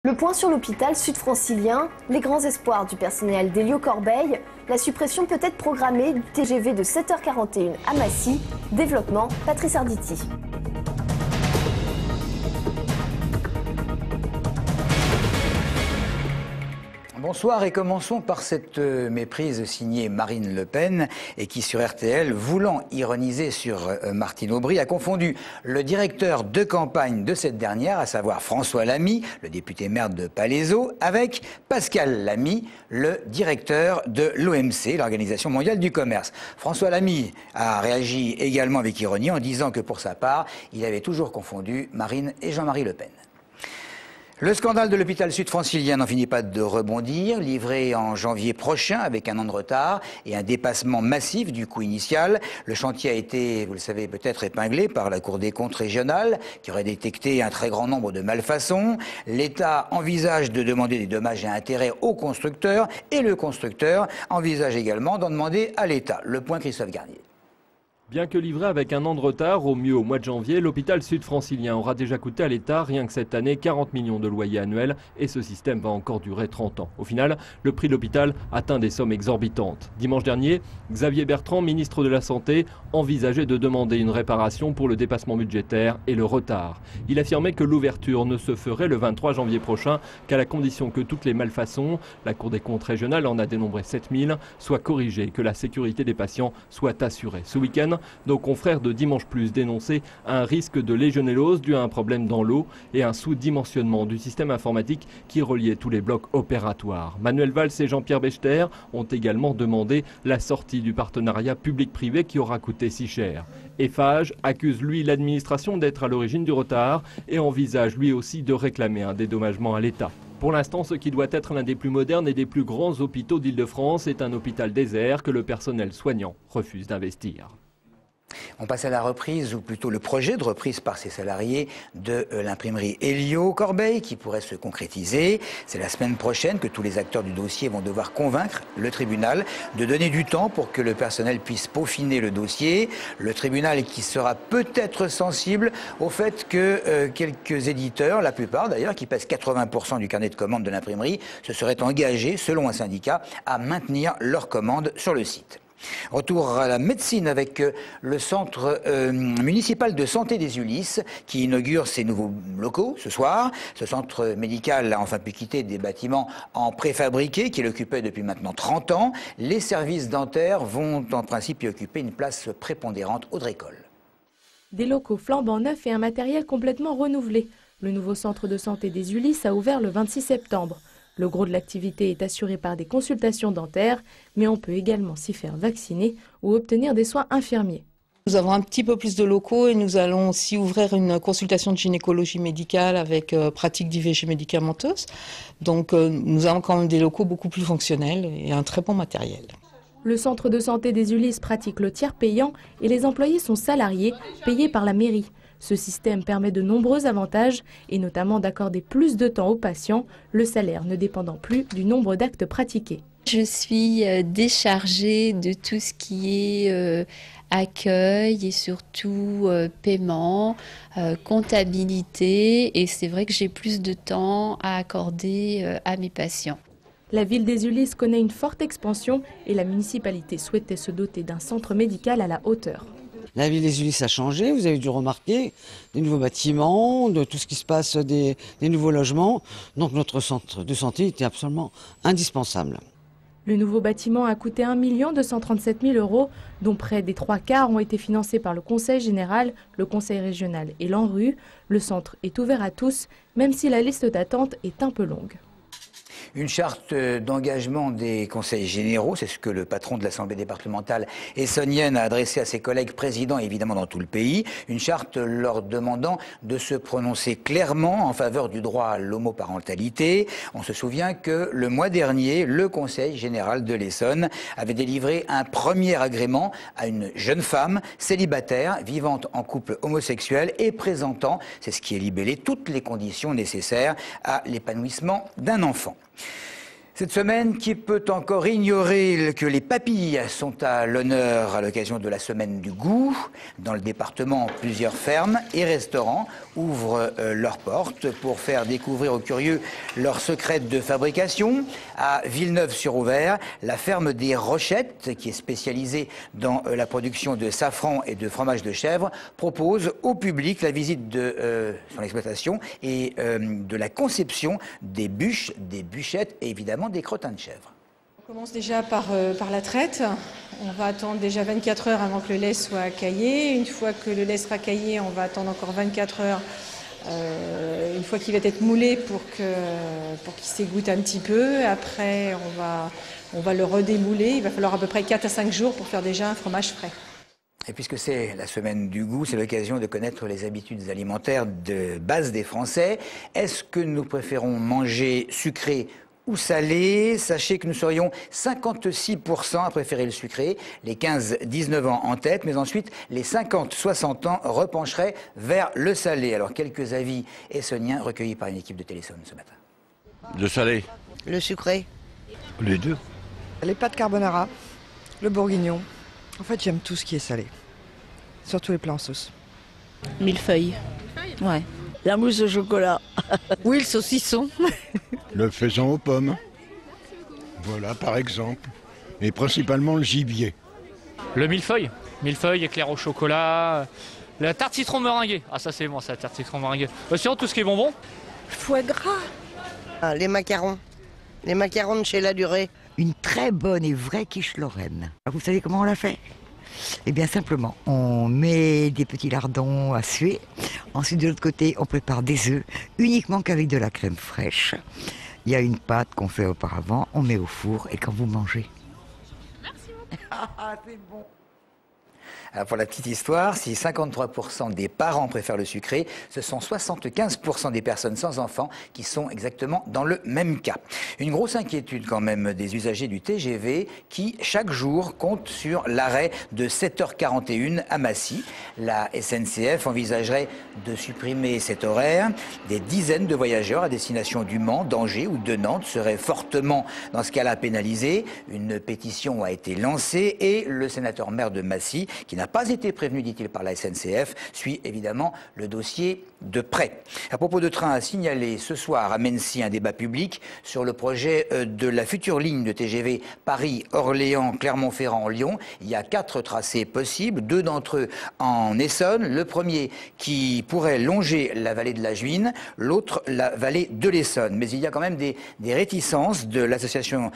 Le point sur l'hôpital sud-francilien, les grands espoirs du personnel d'Hélios-Corbeil, la suppression peut être programmée du TGV de 7h41 à Massy. Développement, Patrice Arditi. Bonsoir et commençons par cette méprise signée Marine Le Pen et qui sur RTL, voulant ironiser sur Martine Aubry, a confondu le directeur de campagne de cette dernière, à savoir François Lamy, le député maire de Palaiseau, avec Pascal Lamy, le directeur de l'OMC, l'Organisation mondiale du commerce. François Lamy a réagi également avec ironie en disant que pour sa part, il avait toujours confondu Marine et Jean-Marie Le Pen. Le scandale de l'hôpital sud-francilien n'en finit pas de rebondir, livré en janvier prochain avec un an de retard et un dépassement massif du coût initial. Le chantier a été, vous le savez peut-être, épinglé par la Cour des comptes régionale qui aurait détecté un très grand nombre de malfaçons. L'État envisage de demander des dommages et intérêts au constructeur et le constructeur envisage également d'en demander à l'État. Le point Christophe Garnier. Bien que livré avec un an de retard, au mieux au mois de janvier, l'hôpital sud-francilien aura déjà coûté à l'État, rien que cette année, 40 millions de loyers annuels et ce système va encore durer 30 ans. Au final, le prix de l'hôpital atteint des sommes exorbitantes. Dimanche dernier, Xavier Bertrand, ministre de la Santé, envisageait de demander une réparation pour le dépassement budgétaire et le retard. Il affirmait que l'ouverture ne se ferait le 23 janvier prochain qu'à la condition que toutes les malfaçons, la Cour des comptes régionale en a dénombré 7000, soient corrigées et que la sécurité des patients soit assurée. Ce week-end, nos confrères de Dimanche Plus dénonçaient un risque de légionellose dû à un problème dans l'eau et un sous-dimensionnement du système informatique qui reliait tous les blocs opératoires. Manuel Valls et Jean-Pierre Bechter ont également demandé la sortie du partenariat public-privé qui aura coûté si cher. Eiffage accuse lui l'administration d'être à l'origine du retard et envisage lui aussi de réclamer un dédommagement à l'État. Pour l'instant, ce qui doit être l'un des plus modernes et des plus grands hôpitaux d'Île-de-France est un hôpital désert que le personnel soignant refuse d'investir. On passe à la reprise, ou plutôt le projet de reprise par ses salariés de l'imprimerie Hélios-Corbeil qui pourrait se concrétiser. C'est la semaine prochaine que tous les acteurs du dossier vont devoir convaincre le tribunal de donner du temps pour que le personnel puisse peaufiner le dossier. Le tribunal qui sera peut-être sensible au fait que quelques éditeurs, la plupart d'ailleurs, qui pèsent 80% du carnet de commandes de l'imprimerie, se seraient engagés, selon un syndicat, à maintenir leurs commandes sur le site. Retour à la médecine avec le centre municipal de santé des Ulysses qui inaugure ses nouveaux locaux ce soir. Ce centre médical a enfin pu quitter des bâtiments en préfabriqué qu'il occupait depuis maintenant 30 ans. Les services dentaires vont en principe y occuper une place prépondérante. Audrey Coll. Des locaux flambant neufs et un matériel complètement renouvelé. Le nouveau centre de santé des Ulysses a ouvert le 26 septembre. Le gros de l'activité est assuré par des consultations dentaires, mais on peut également s'y faire vacciner ou obtenir des soins infirmiers. Nous avons un petit peu plus de locaux et nous allons aussi ouvrir une consultation de gynécologie médicale avec pratique d'IVG médicamenteuse. Donc nous avons quand même des locaux beaucoup plus fonctionnels et un très bon matériel. Le centre de santé des Ulysses pratique le tiers payant et les employés sont salariés, payés par la mairie. Ce système permet de nombreux avantages et notamment d'accorder plus de temps aux patients, le salaire ne dépendant plus du nombre d'actes pratiqués. Je suis déchargée de tout ce qui est accueil et surtout paiement, comptabilité et c'est vrai que j'ai plus de temps à accorder à mes patients. La ville des Ulysses connaît une forte expansion et la municipalité souhaitait se doter d'un centre médical à la hauteur. La ville des Ulysses a changé, vous avez dû remarquer, des nouveaux bâtiments, de tout ce qui se passe, des nouveaux logements. Donc notre centre de santé était absolument indispensable. Le nouveau bâtiment a coûté 1 237 000 €, dont près des 3/4 ont été financés par le Conseil général, le Conseil régional et l'ANRU. Le centre est ouvert à tous, même si la liste d'attente est un peu longue. Une charte d'engagement des conseils généraux, c'est ce que le patron de l'Assemblée départementale essonnienne a adressé à ses collègues présidents, évidemment dans tout le pays. Une charte leur demandant de se prononcer clairement en faveur du droit à l'homoparentalité. On se souvient que le mois dernier, le Conseil général de l'Essonne avait délivré un premier agrément à une jeune femme célibataire, vivant en couple homosexuel et présentant, c'est ce qui est libellé, toutes les conditions nécessaires à l'épanouissement d'un enfant. Cette semaine, qui peut encore ignorer que les papilles sont à l'honneur à l'occasion de la semaine du goût? Dans le département, plusieurs fermes et restaurants ouvrent leurs portes pour faire découvrir aux curieux leurs secrets de fabrication. À Villeneuve-sur-Ouvert, la ferme des Rochettes, qui est spécialisée dans la production de safran et de fromage de chèvre, propose au public la visite de son exploitation et de la conception des bûches, des bûchettes et évidemment des crottins de chèvre. On commence déjà par la traite. On va attendre déjà 24 heures avant que le lait soit caillé. Une fois que le lait sera caillé, on va attendre encore 24 heures une fois qu'il va être moulé pour qu'il s'égoutte un petit peu. Après, on va le redémouler. Il va falloir à peu près 4 à 5 jours pour faire déjà un fromage frais. Et puisque c'est la semaine du goût, c'est l'occasion de connaître les habitudes alimentaires de base des Français. Est-ce que nous préférons manger sucré ou salé? Sachez que nous serions 56% à préférer le sucré, les 15-19 ans en tête, mais ensuite les 50-60 ans repencheraient vers le salé. Alors quelques avis essoniens recueillis par une équipe de Téléson ce matin. Le salé. Le sucré. Les deux. Les pâtes carbonara, le bourguignon. En fait, j'aime tout ce qui est salé, surtout les plats en sauce. Millefeuille. Ouais. La mousse au chocolat. Oui, le saucisson. Le faisan aux pommes. Voilà, par exemple. Et principalement le gibier. Le millefeuille. Millefeuille, éclair au chocolat. La tarte citron meringuée. Ah, ça c'est bon, ça, la tarte citron meringuée. Sinon, tout ce qui est bonbon. Foie gras. Les macarons. Les macarons de chez La Durée. Une très bonne et vraie quiche lorraine. Vous savez comment on la fait? Eh bien simplement, on met des petits lardons à suer. Ensuite de l'autre côté, on prépare des œufs, uniquement qu'avec de la crème fraîche. Il y a une pâte qu'on fait auparavant, on met au four et quand vous mangez. Merci beaucoup. C'est bon. Alors pour la petite histoire, si 53% des parents préfèrent le sucré, ce sont 75% des personnes sans enfants qui sont exactement dans le même cas. Une grosse inquiétude quand même des usagers du TGV qui, chaque jour, comptent sur l'arrêt de 7h41 à Massy. La SNCF envisagerait de supprimer cet horaire. Des dizaines de voyageurs à destination du Mans, d'Angers ou de Nantes seraient fortement, dans ce cas-là, pénalisés. Une pétition a été lancée et le sénateur maire de Massy, qui n'a pas été prévenu, dit-il, par la SNCF, suit évidemment le dossier de près. À propos de train, à signaler ce soir à Mency un débat public sur le projet de la future ligne de TGV Paris-Orléans-Clermont-Ferrand-Lyon. Il y a 4 tracés possibles, 2 d'entre eux en Essonne. Le premier qui pourrait longer la vallée de la Juine, l'autre la vallée de l'Essonne. Mais il y a quand même des réticences de l'association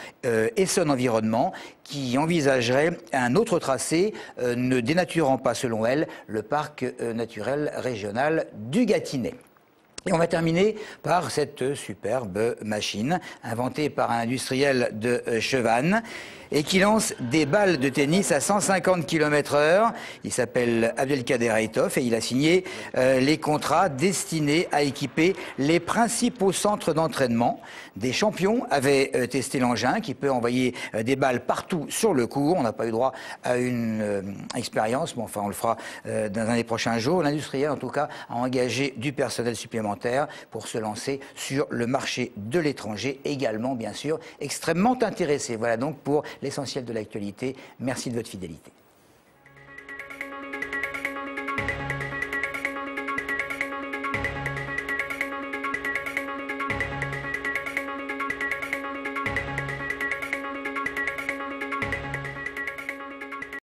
Essonne Environnement qui envisagerait un autre tracé, ne dénaturant pas, selon elle, le parc naturel régional du Gâtinais. Et on va terminer par cette superbe machine inventée par un industriel de Chevannes et qui lance des balles de tennis à 150 km/h. Il s'appelle Abdelkader Aitov et il a signé les contrats destinés à équiper les principaux centres d'entraînement. Des champions avaient testé l'engin qui peut envoyer des balles partout sur le court. On n'a pas eu droit à une expérience, mais enfin on le fera dans un des prochains jours. L'industriel en tout cas a engagé du personnel supplémentaire pour se lancer sur le marché de l'étranger, également bien sûr extrêmement intéressé. Voilà donc pour l'essentiel de l'actualité. Merci de votre fidélité.